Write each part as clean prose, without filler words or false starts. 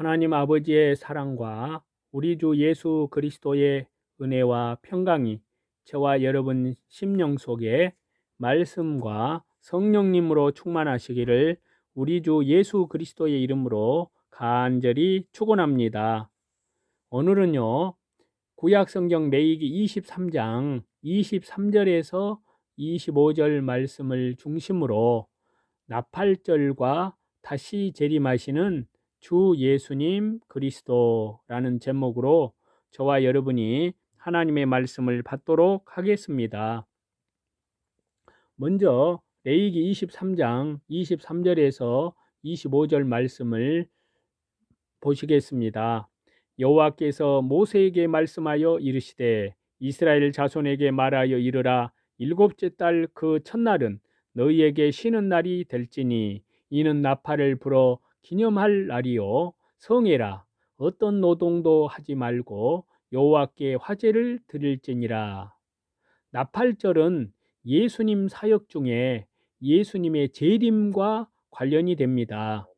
하나님 아버지의 사랑과 우리 주 예수 그리스도의 은혜와 평강이 저와 여러분 심령 속에 말씀과 성령님으로 충만하시기를 우리 주 예수 그리스도의 이름으로 간절히 축원합니다. 오늘은요, 구약 성경 레위기 23장 23절에서 25절 말씀을 중심으로 나팔절과 다시 재림하시는 주 예수님 그리스도라는 제목으로 저와 여러분이 하나님의 말씀을 받도록 하겠습니다. 먼저 레위기 23장 23절에서 25절 말씀을 보시겠습니다. 여호와께서 모세에게 말씀하여 이르시되 이스라엘 자손에게 말하여 이르라. 일곱째 달 그 첫날은 너희에게 쉬는 날이 될지니 이는 나팔을 불어 기념할 날이요 성회라. 어떤 노동도 하지 말고 여호와께 화제를 드릴지니라. 나팔절은 예수님 사역 중에 예수님의 재림과 관련이 됩니다.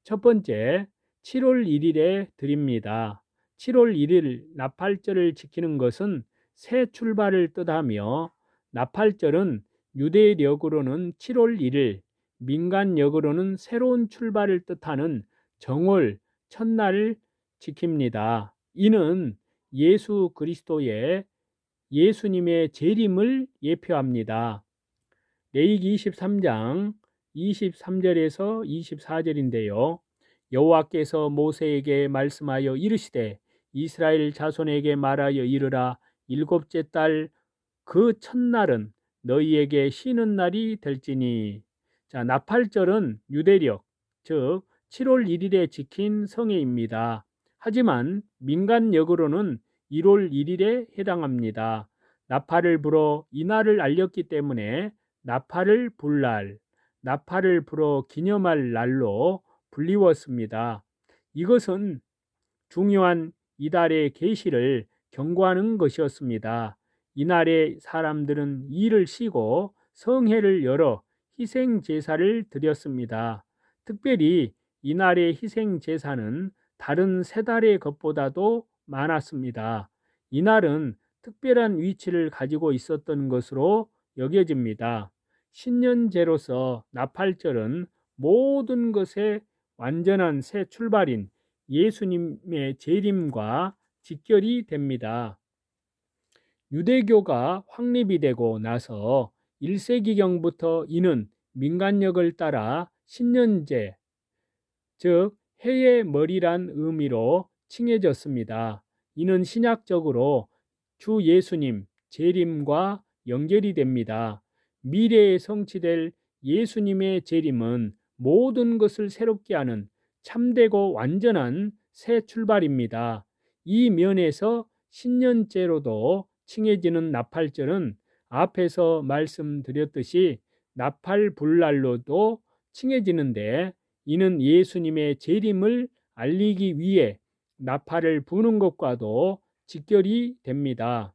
첫 번째, 7월 1일에 드립니다. 7월 1일 나팔절을 지키는 것은 새 출발을 뜻하며 나팔절은 유대력으로는 7월 1일, 민간력으로는 새로운 출발을 뜻하는 정월 첫날을 지킵니다. 이는 예수 그리스도의 예수님의 재림을 예표합니다. 레위기 23장 23절에서 24절인데요. 여호와께서 모세에게 말씀하여 이르시되 이스라엘 자손에게 말하여 이르라. 일곱째 달 그 첫날은 너희에게 쉬는 날이 될지니. 자, 나팔절은 유대력, 즉 7월 1일에 지킨 성회입니다. 하지만 민간력으로는 1월 1일에 해당합니다. 나팔을 불어 이날을 알렸기 때문에 나팔을 불 날, 나팔을 불어 기념할 날로 불리웠습니다. 이것은 중요한 이달의 계시를 경고하는 것이었습니다. 이날에 사람들은 일을 쉬고 성회를 열어 희생 제사를 드렸습니다. 특별히 이날의 희생 제사는 다른 세 달의 것보다도 많았습니다. 이날은 특별한 위치를 가지고 있었던 것으로 여겨집니다. 신년제로서 나팔절은 모든 것의 완전한 새 출발인 예수님의 재림과 직결이 됩니다. 유대교가 확립이 되고 나서 1세기경부터 이는 민간력을 따라 신년제, 즉 해의 머리란 의미로 칭해졌습니다. 이는 신약적으로 주 예수님 재림과 연결이 됩니다. 미래에 성취될 예수님의 재림은 모든 것을 새롭게 하는 참되고 완전한 새 출발입니다. 이 면에서 신년제로도 칭해지는 나팔절은 앞에서 말씀드렸듯이 나팔 불날로도 칭해지는데, 이는 예수님의 재림을 알리기 위해 나팔을 부는 것과도 직결이 됩니다.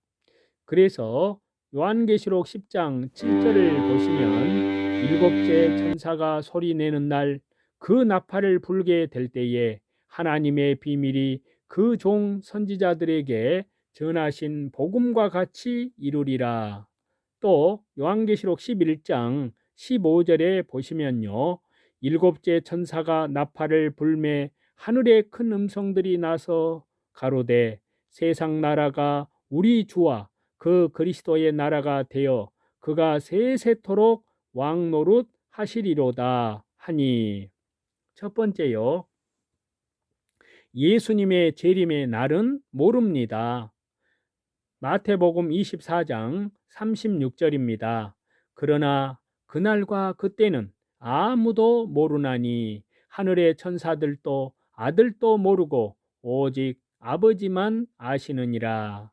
그래서 요한계시록 10장 7절을 보시면 일곱째 천사가 소리내는 날 그 나팔을 불게 될 때에 하나님의 비밀이 그 종 선지자들에게 전하신 복음과 같이 이루리라. 또 요한계시록 11장 15절에 보시면요, 일곱째 천사가 나팔을 불매 하늘에 큰 음성들이 나서 가로되 세상 나라가 우리 주와 그 그리스도의 나라가 되어 그가 세세토록 왕노릇 하시리로다 하니. 첫 번째요, 예수님의 재림의 날은 모릅니다. 마태복음 24장 36절입니다. 그러나 그날과 그때는 아무도 모르나니 하늘의 천사들도 아들도 모르고 오직 아버지만 아시느니라.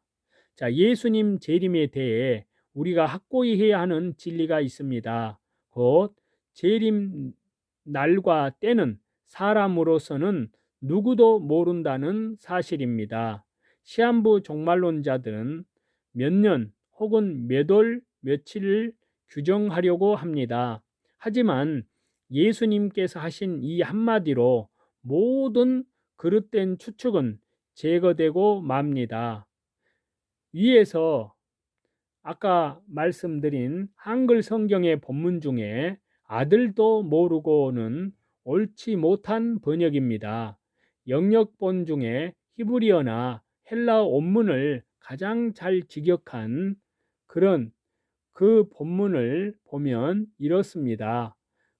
자, 예수님 재림에 대해 우리가 확고히 해야 하는 진리가 있습니다. 곧 재림 날과 때는 사람으로서는 누구도 모른다는 사실입니다. 시한부 종말론자들은 몇 년 혹은 몇 월, 며칠을 규정하려고 합니다. 하지만 예수님께서 하신 이 한마디로 모든 그릇된 추측은 제거되고 맙니다. 위에서 아까 말씀드린 한글 성경의 본문 중에 아들도 모르고는 옳지 못한 번역입니다. 영역본 중에 히브리어나 헬라어 원문을 가장 잘 직역한 그런 그 본문을 보면 이렇습니다.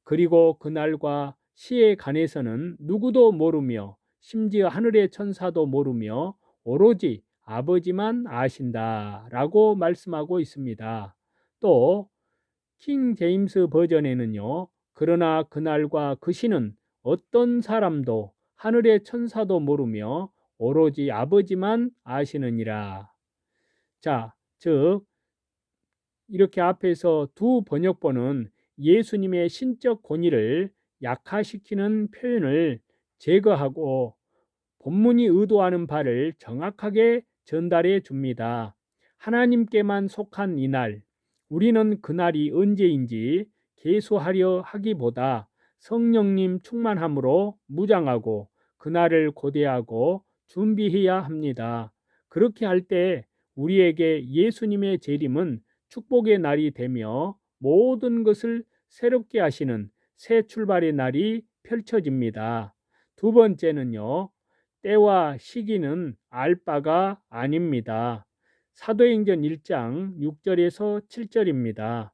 그리고 그날과 시에 관해서는 누구도 모르며 심지어 하늘의 천사도 모르며 오로지 아버지만 아신다 라고 말씀하고 있습니다. 또 킹 제임스 버전에는요, 그러나 그날과 그 시는 어떤 사람도 하늘의 천사도 모르며 오로지 아버지만 아시느니라. 자, 즉 이렇게 앞에서 두 번역본은 예수님의 신적 권위를 약화시키는 표현을 제거하고 본문이 의도하는 바를 정확하게 전달해 줍니다. 하나님께만 속한 이날, 우리는 그날이 언제인지 계수하려 하기보다 성령님 충만함으로 무장하고 그날을 고대하고 준비해야 합니다. 그렇게 할 때 우리에게 예수님의 재림은 축복의 날이 되며 모든 것을 새롭게 하시는 새 출발의 날이 펼쳐집니다. 두 번째는요, 때와 시기는 알 바가 아닙니다. 사도행전 1장 6절에서 7절입니다.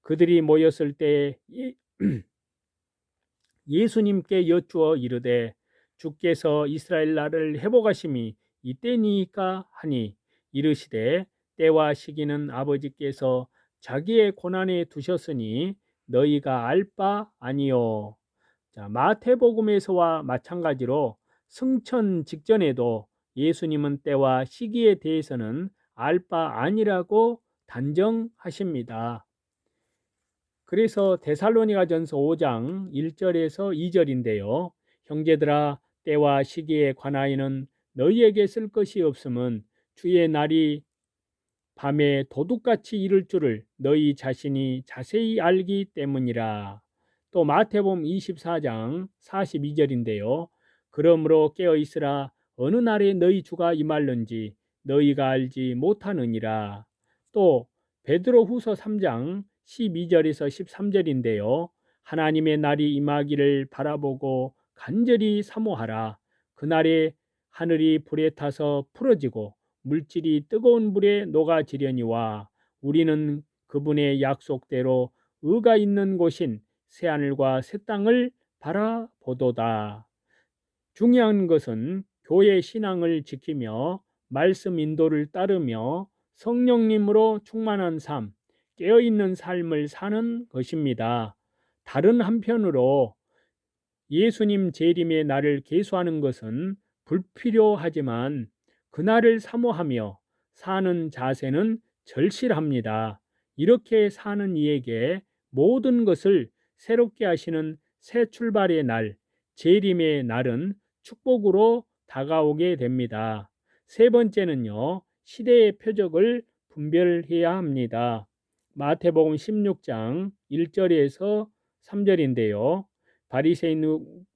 그들이 모였을 때 예수님께 여쭈어 이르되 주께서 이스라엘 나라를 회복하심이 이때니까 하니 이르시되 때와 시기는 아버지께서 자기의 고난에 두셨으니 너희가 알 바 아니요. 자, 마태복음에서와 마찬가지로 승천 직전에도 예수님은 때와 시기에 대해서는 알 바 아니라고 단정하십니다. 그래서 데살로니가전서 5장 1절에서 2절인데요. 형제들아, 때와 시기에 관하여는 너희에게 쓸 것이 없음은 주의 날이 밤에 도둑같이 이를 줄을 너희 자신이 자세히 알기 때문이라. 또 마태복음 24장 42절인데요. 그러므로 깨어 있으라. 어느 날에 너희 주가 임할는지 너희가 알지 못하느니라. 또 베드로후서 3장 12절에서 13절인데요. 하나님의 날이 임하기를 바라보고 간절히 사모하라. 그날에 하늘이 불에 타서 풀어지고 물질이 뜨거운 불에 녹아지려니와 우리는 그분의 약속대로 의가 있는 곳인 새하늘과 새 땅을 바라보도다. 중요한 것은 교회 신앙을 지키며 말씀 인도를 따르며 성령님으로 충만한 삶, 깨어있는 삶을 사는 것입니다. 다른 한편으로 예수님 재림의 날을 계수하는 것은 불필요하지만 그날을 사모하며 사는 자세는 절실합니다. 이렇게 사는 이에게 모든 것을 새롭게 하시는 새 출발의 날, 재림의 날은 축복으로 다가오게 됩니다. 세 번째는요, 시대의 표적을 분별해야 합니다. 마태복음 16장 1절에서 3절인데요.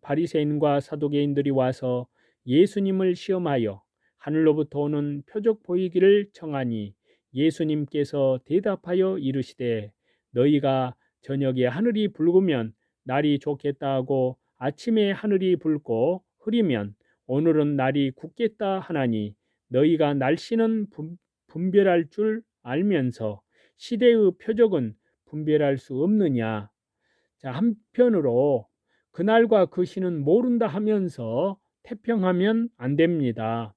바리새인과 사두개인들이 와서 예수님을 시험하여 하늘로부터 오는 표적 보이기를 청하니 예수님께서 대답하여 이르시되 너희가 저녁에 하늘이 붉으면 날이 좋겠다 하고 아침에 하늘이 붉고 흐리면 오늘은 날이 굳겠다 하나니 너희가 날씨는 분별할 줄 알면서 시대의 표적은 분별할 수 없느냐. 자, 한편으로 그날과 그 시는 모른다 하면서 태평하면 안 됩니다.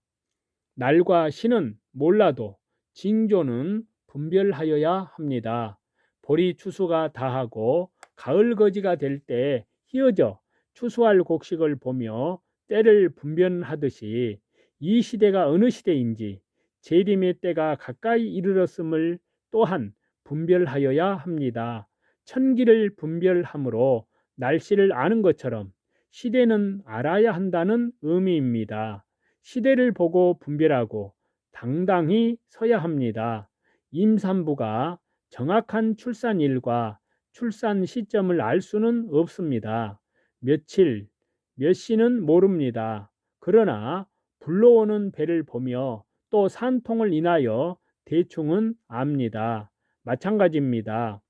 날과 시는 몰라도 징조는 분별하여야 합니다. 보리 추수가 다하고 가을 거지가 될 때 희어져 추수할 곡식을 보며 때를 분별하듯이 이 시대가 어느 시대인지 재림의 때가 가까이 이르렀음을 또한 분별하여야 합니다. 천기를 분별함으로 날씨를 아는 것처럼 시대는 알아야 한다는 의미입니다. 시대를 보고 분별하고 당당히 서야 합니다. 임산부가 정확한 출산일과 출산 시점을 알 수는 없습니다. 며칠, 몇 시는 모릅니다. 그러나 불러오는 배를 보며 또 산통을 인하여 대충은 압니다. 마찬가지입니다.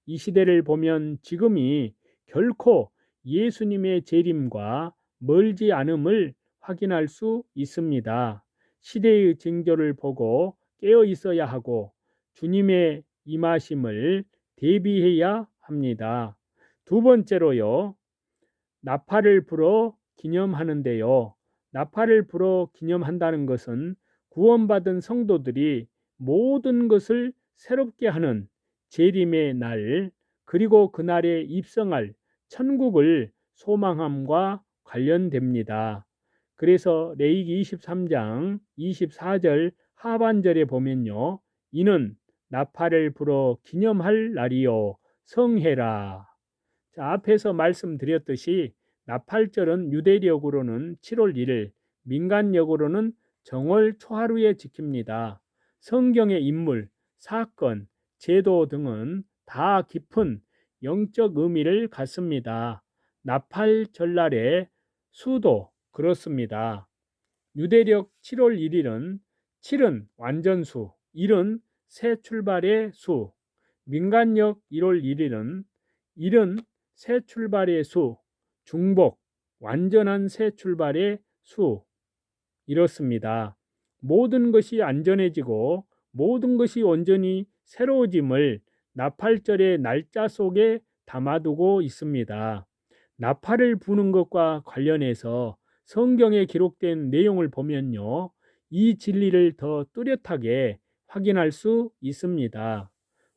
이 시대를 보면 지금이 결코 예수님의 재림과 멀지 않음을 확인할 수 있습니다. 시대의 징조를 보고 깨어 있어야 하고 주님의 임하심을 대비해야 합니다. 두 번째로요, 나팔을 불어 기념하는데요. 나팔을 불어 기념한다는 것은 구원받은 성도들이 모든 것을 새롭게 하는 재림의 날, 그리고 그날에 입성할 천국을 소망함과 관련됩니다. 그래서 레위기 23장 24절 하반절에 보면요, 이는 나팔을 불어 기념할 날이요 성해라. 자, 앞에서 말씀드렸듯이 나팔절은 유대력으로는 7월 1일, 민간력으로는 정월 초하루에 지킵니다. 성경의 인물, 사건, 제도 등은 다 깊은 영적 의미를 갖습니다. 나팔 절날의 수도 그렇습니다. 유대력 7월 1일은 7은 완전수, 1은 새 출발의 수, 민간력 1월 1일은 1은 새 출발의 수, 중복, 완전한 새 출발의 수, 이렇습니다. 모든 것이 안전해지고 모든 것이 온전히 새로워짐을 나팔절의 날짜 속에 담아두고 있습니다. 나팔을 부는 것과 관련해서 성경에 기록된 내용을 보면요, 이 진리를 더 뚜렷하게 확인할 수 있습니다.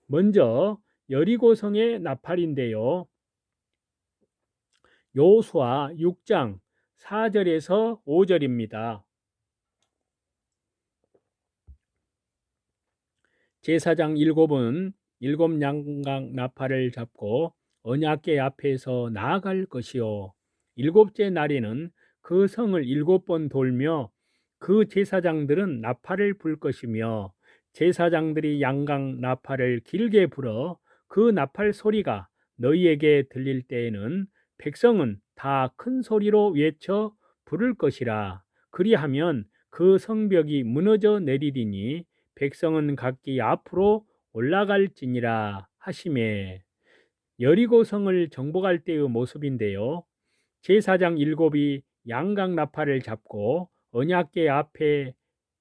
먼저 여리고성의 나팔인데요, 여호수아 6장 4절에서 5절입니다. 제사장 7은 7 양각 나팔을 잡고 언약궤 앞에서 나아갈 것이요, 7째 날에는 그 성을 7번 돌며 그 제사장들은 나팔을 불 것이며, 제사장들이 양각 나팔을 길게 불어 그 나팔 소리가 너희에게 들릴 때에는 백성은 다 큰 소리로 외쳐 부를 것이라. 그리하면 그 성벽이 무너져 내리리니 백성은 각기 앞으로 올라갈지니라 하시매. 여리고성을 정복할 때의 모습인데요, 제사장 7이 양각 나팔을 잡고 언약궤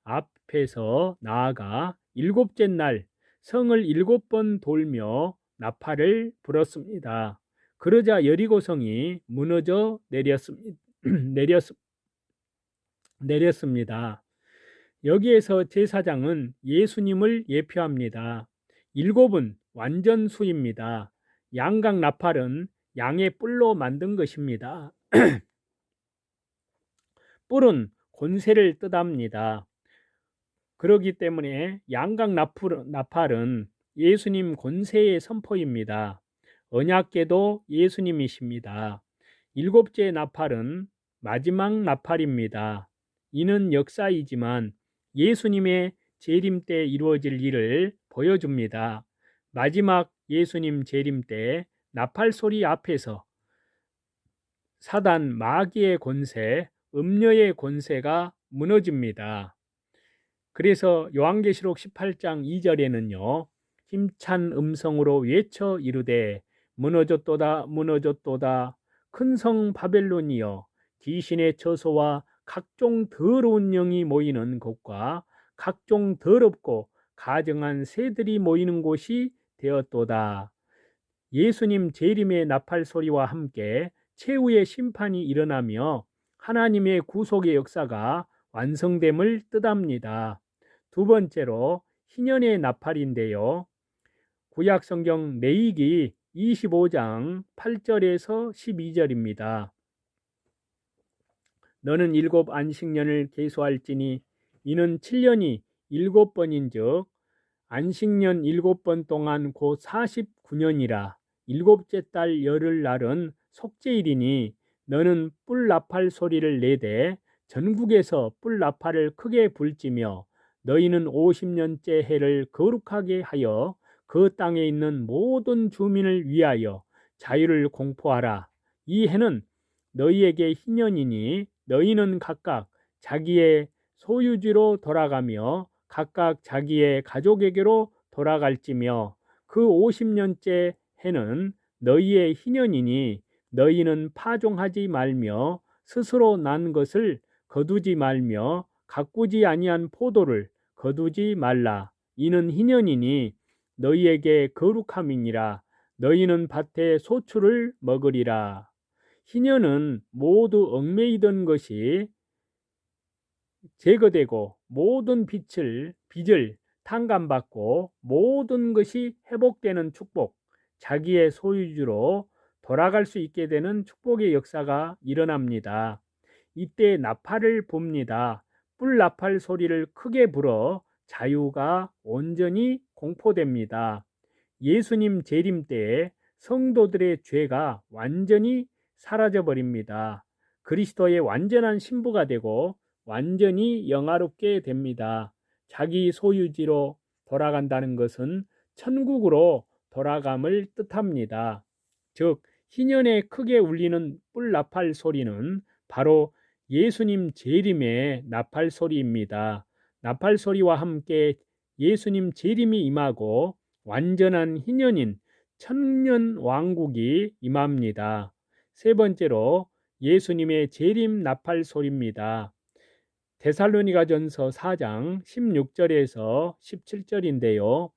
앞에서 나아가 7째 날 성을 7번 돌며 나팔을 불었습니다. 그러자 여리고성이 무너져 내렸습니다. 여기에서 제사장은 예수님을 예표합니다. 7은 완전수입니다. 양각 나팔은 양의 뿔로 만든 것입니다. 뿔은 권세를 뜻합니다. 그렇기 때문에 양각 나팔은 예수님 권세의 선포입니다. 언약궤도 예수님이십니다. 7째 나팔은 마지막 나팔입니다. 이는 역사이지만 예수님의 재림 때 이루어질 일을 보여줍니다. 마지막 예수님 재림 때 나팔 소리 앞에서 사단 마귀의 권세, 음녀의 권세가 무너집니다. 그래서 요한계시록 18장 2절에는요, 힘찬 음성으로 외쳐 이르되 무너졌도다 무너졌도다 큰 성 바벨론이여, 귀신의 처소와 각종 더러운 영이 모이는 곳과 각종 더럽고 가증한 새들이 모이는 곳이 되었도다. 예수님 재림의 나팔 소리와 함께 최후의 심판이 일어나며 하나님의 구속의 역사가 완성됨을 뜻합니다. 두 번째로 희년의 나팔인데요, 구약 성경 레위기 25장 8절에서 12절입니다. 너는 7 안식년을 계수할지니 이는 7년이 7번인즉 안식년 7번 동안 곧 49년이라. 7째 달 열흘 날은 속죄일이니 너는 뿔 나팔 소리를 내되 전국에서 뿔 나팔을 크게 불지며 너희는 50년째 해를 거룩하게 하여 그 땅에 있는 모든 주민을 위하여 자유를 공포하라. 이 해는 너희에게 희년이니 너희는 각각 자기의 소유지로 돌아가며 각각 자기의 가족에게로 돌아갈지며 그 50년째 해는 너희의 희년이니 너희는 파종하지 말며 스스로 난 것을 거두지 말며 가꾸지 아니한 포도를 거두지 말라. 이는 희년이니 너희에게 거룩함이니라. 너희는 밭의 소출을 먹으리라. 희년은 모두 얽매이던 것이 제거되고 모든 빚을 탕감받고 모든 것이 회복되는 축복, 자기의 소유주로 돌아갈 수 있게 되는 축복의 역사가 일어납니다. 이때 나팔을 붑니다. 뿔 나팔 소리를 크게 불어 자유가 온전히 공포됩니다. 예수님 재림 때에 성도들의 죄가 완전히 사라져 버립니다. 그리스도의 완전한 신부가 되고 완전히 영화롭게 됩니다. 자기 소유지로 돌아간다는 것은 천국으로 돌아감을 뜻합니다. 즉 희년에 크게 울리는 뿔 나팔 소리는 바로 예수님 재림의 나팔 소리입니다. 나팔 소리와 함께 예수님 재림이 임하고 완전한 희년인 천년 왕국이 임합니다. 세 번째로 예수님의 재림 나팔 소리입니다. 데살로니가전서 4장 16절에서 17절인데요.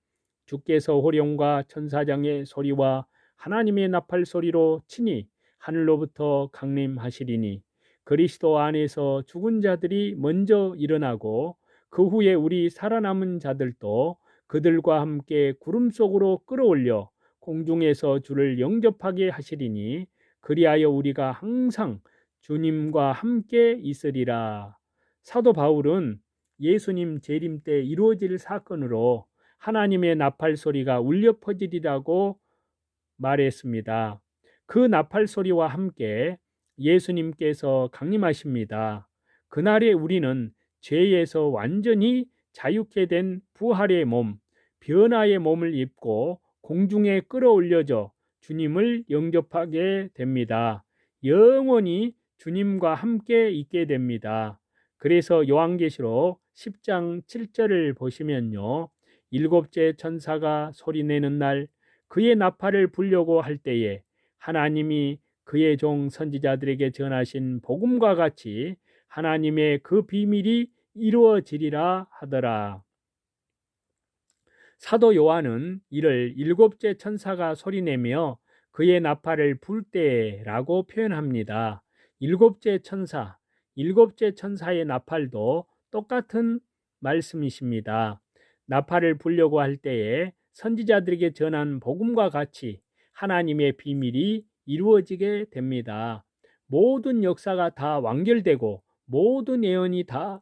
주께서 호령과 천사장의 소리와 하나님의 나팔 소리로 친히 하늘로부터 강림하시리니 그리스도 안에서 죽은 자들이 먼저 일어나고 그 후에 우리 살아남은 자들도 그들과 함께 구름 속으로 끌어올려 공중에서 주를 영접하게 하시리니 그리하여 우리가 항상 주님과 함께 있으리라. 사도 바울은 예수님 재림 때 이루어질 사건으로 하나님의 나팔 소리가 울려 퍼지리라고 말했습니다. 그 나팔 소리와 함께 예수님께서 강림하십니다. 그날에 우리는 죄에서 완전히 자유케 된 부활의 몸, 변화의 몸을 입고 공중에 끌어올려져 주님을 영접하게 됩니다. 영원히 주님과 함께 있게 됩니다. 그래서 요한계시록 10장 7절을 보시면요. 일곱째 천사가 소리내는 날 그의 나팔을 불려고 할 때에 하나님이 그의 종 선지자들에게 전하신 복음과 같이 하나님의 그 비밀이 이루어지리라 하더라. 사도 요한은 이를 일곱째 천사가 소리내며 그의 나팔을 불 때라고 표현합니다. 일곱째 천사의 나팔도 똑같은 말씀이십니다. 나팔을 불려고 할 때에 선지자들에게 전한 복음과 같이 하나님의 비밀이 이루어지게 됩니다. 모든 역사가 다 완결되고 모든 예언이 다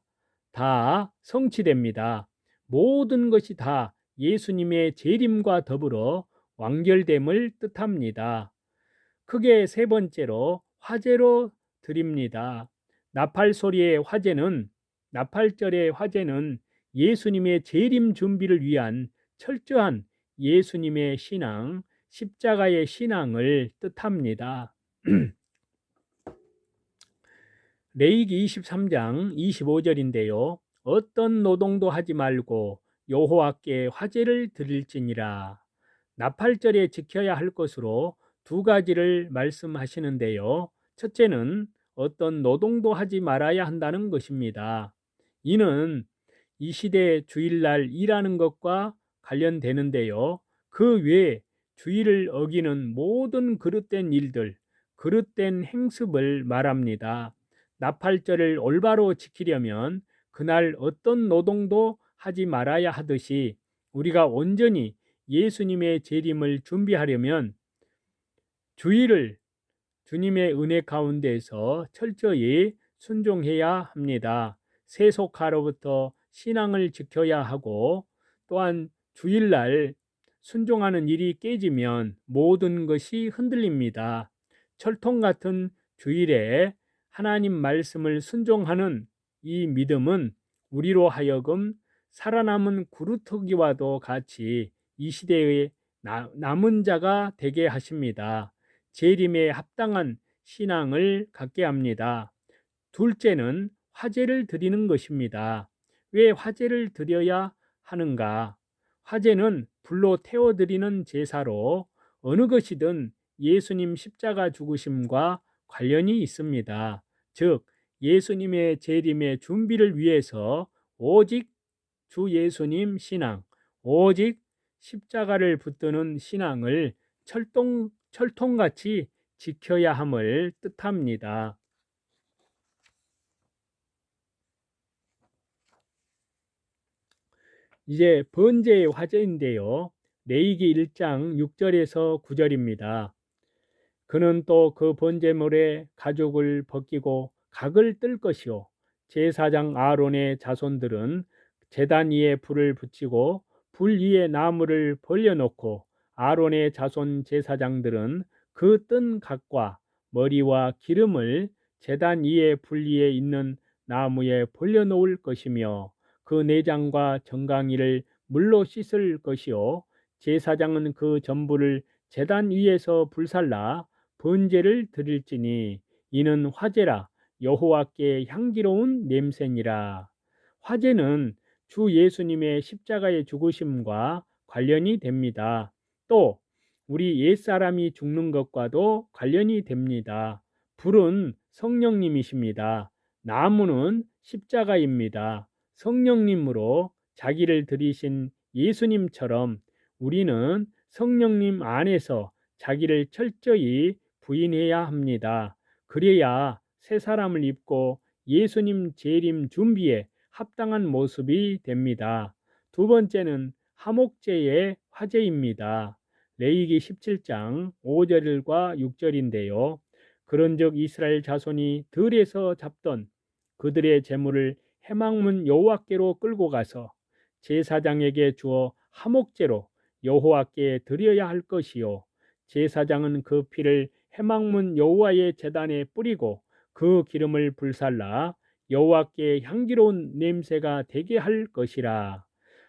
성취됩니다. 모든 것이 다 예수님의 재림과 더불어 완결됨을 뜻합니다. 크게 세 번째로 화제로 드립니다. 나팔절의 화제는 예수님의 재림 준비를 위한 철저한 예수님의 신앙, 십자가의 신앙을 뜻합니다. 레위기 23장 25절인데요. 어떤 노동도 하지 말고 여호와께 화제를 드릴지니라. 나팔절에 지켜야 할 것으로 두 가지를 말씀하시는데요. 첫째는 어떤 노동도 하지 말아야 한다는 것입니다. 이는 이 시대 주일날 일하는 것과 관련되는데요. 그 외에 주일을 어기는 모든 그릇된 일들, 그릇된 행습을 말합니다. 나팔절을 올바로 지키려면 그날 어떤 노동도 하지 말아야 하듯이 우리가 온전히 예수님의 재림을 준비하려면 주일을 주님의 은혜 가운데서 철저히 순종해야 합니다. 세속화로부터 신앙을 지켜야 하고 또한 주일날 순종하는 일이 깨지면 모든 것이 흔들립니다. 철통 같은 주일에 하나님 말씀을 순종하는 이 믿음은 우리로 하여금 살아남은 구루터기와도 같이 이 시대의 남은 자가 되게 하십니다. 재림에 합당한 신앙을 갖게 합니다. 둘째는 화제를 드리는 것입니다. 왜 화제를 드려야 하는가? 화제는 불로 태워드리는 제사로 어느 것이든 예수님 십자가 죽으심과 관련이 있습니다. 즉, 예수님의 재림의 준비를 위해서 오직 주 예수님 신앙, 오직 십자가를 붙드는 신앙을 철통같이 지켜야 함을 뜻합니다. 이제 번제의 화제인데요. 레위기 1장 6절에서 9절입니다. 그는 또 그 번제물에 가죽을 벗기고 각을 뜰 것이요 제사장 아론의 자손들은 제단 위에 불을 붙이고 불 위에 나무를 벌려놓고 아론의 자손 제사장들은 그 뜬 각과 머리와 기름을 제단 위에 불 위에 있는 나무에 벌려놓을 것이며 그 내장과 정강이를 물로 씻을 것이요 제사장은 그 전부를 제단 위에서 불살라 번제를 드릴지니 이는 화제라 여호와께 향기로운 냄새니라. 화제는 주 예수님의 십자가의 죽으심과 관련이 됩니다. 또 우리 옛사람이 죽는 것과도 관련이 됩니다. 불은 성령님이십니다. 나무는 십자가입니다. 성령님으로 자기를 들이신 예수님처럼 우리는 성령님 안에서 자기를 철저히 부인해야 합니다. 그래야 새 사람을 입고 예수님 재림 준비에 합당한 모습이 됩니다. 두 번째는 화목제의 화제입니다. 레위기 17장 5절과 6절인데요. 그런즉 이스라엘 자손이 들에서 잡던 그들의 제물을 회막문 여호와께로 끌고 가서 제사장에게 주어 화목제로 여호와께 드려야 할 것이요 제사장은 그 피를 회막문 여호와의 제단에 뿌리고 그 기름을 불살라 여호와께 향기로운 냄새가 되게 할 것이라.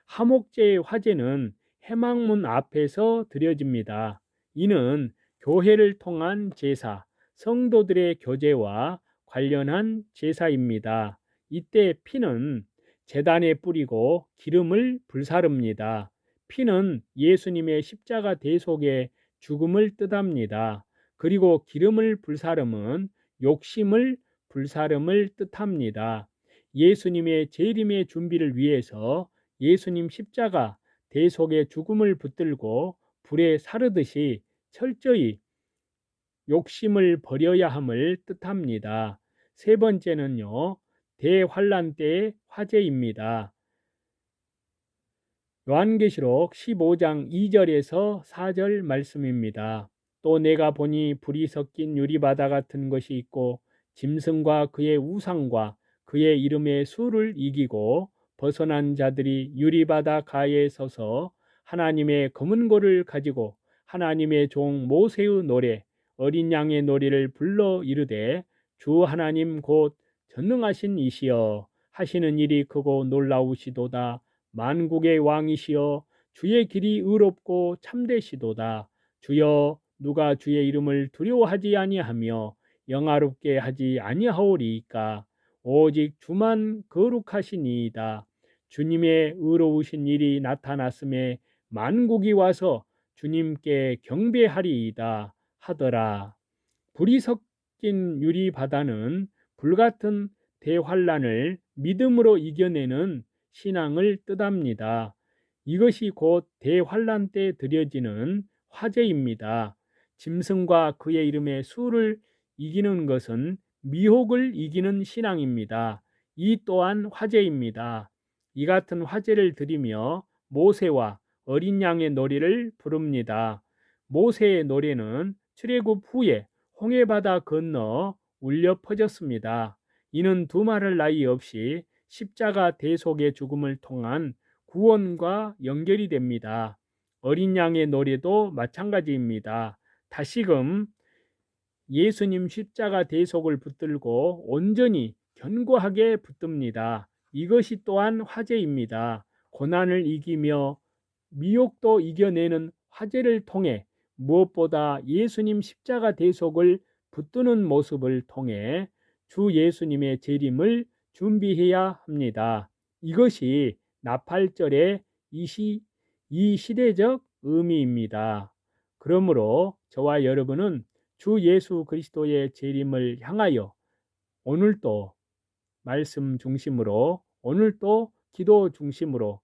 화목제의 화제는 회막문 앞에서 드려집니다. 이는 교회를 통한 제사, 성도들의 교제와 관련한 제사입니다. 이때 피는 제단에 뿌리고 기름을 불사릅니다. 피는 예수님의 십자가 대속의 죽음을 뜻합니다. 그리고 기름을 불사름은 욕심을 불사름을 뜻합니다. 예수님의 재림의 준비를 위해서 예수님 십자가 대속의 죽음을 붙들고 불에 사르듯이 철저히 욕심을 버려야 함을 뜻합니다. 세 번째는요, 대환란 때의 화제입니다. 요한계시록 15장 2절에서 4절 말씀입니다. 또 내가 보니 불이 섞인 유리바다 같은 것이 있고 짐승과 그의 우상과 그의 이름의 수를 이기고 벗어난 자들이 유리바다 가에 서서 하나님의 검은 고를 가지고 하나님의 종 모세의 노래 어린 양의 노래를 불러 이르되 주 하나님 곧 전능하신 이시여 하시는 일이 크고 놀라우시도다. 만국의 왕이시여 주의 길이 의롭고 참되시도다. 주여 누가 주의 이름을 두려워하지 아니하며 영화롭게 하지 아니하오리이까. 오직 주만 거룩하시니이다. 주님의 의로우신 일이 나타났음에 만국이 와서 주님께 경배하리이다 하더라. 불이 섞인 유리 바다는 불같은 대환란을 믿음으로 이겨내는 신앙을 뜻합니다. 이것이 곧 대환란 때 드려지는 화제입니다. 짐승과 그의 이름의 수를 이기는 것은 미혹을 이기는 신앙입니다. 이 또한 화제입니다. 이 같은 화제를 드리며 모세와 어린 양의 노래를 부릅니다. 모세의 노래는 출애굽 후에 홍해바다 건너 울려 퍼졌습니다. 이는 두말할 나위 없이 십자가 대속의 죽음을 통한 구원과 연결이 됩니다. 어린 양의 노래도 마찬가지입니다. 다시금 예수님 십자가 대속을 붙들고 온전히 견고하게 붙듭니다. 이것이 또한 화제입니다. 고난을 이기며 미혹도 이겨내는 화제를 통해 무엇보다 예수님 십자가 대속을 붙드는 모습을 통해 주 예수님의 재림을 준비해야 합니다. 이것이 나팔절의 이 시대적 의미입니다. 그러므로 저와 여러분은 주 예수 그리스도의 재림을 향하여 오늘도 말씀 중심으로, 오늘도 기도 중심으로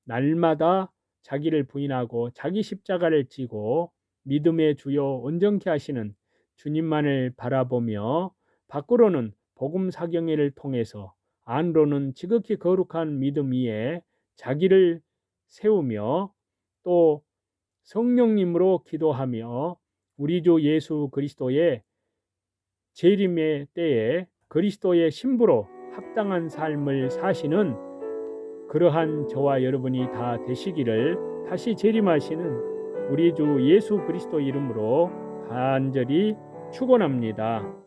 날마다 자기를 부인하고 자기 십자가를 지고 믿음의 주요 온전케 하시는 주님만을 바라보며 밖으로는 복음 사경회를 통해서 안으로는 지극히 거룩한 믿음 위에 자기를 세우며 또 성령님으로 기도하며 우리 주 예수 그리스도의 재림의 때에 그리스도의 신부로 합당한 삶을 사시는 그러한 저와 여러분이 다 되시기를 다시 재림하시는 우리 주 예수 그리스도 이름으로 간절히 축원합니다.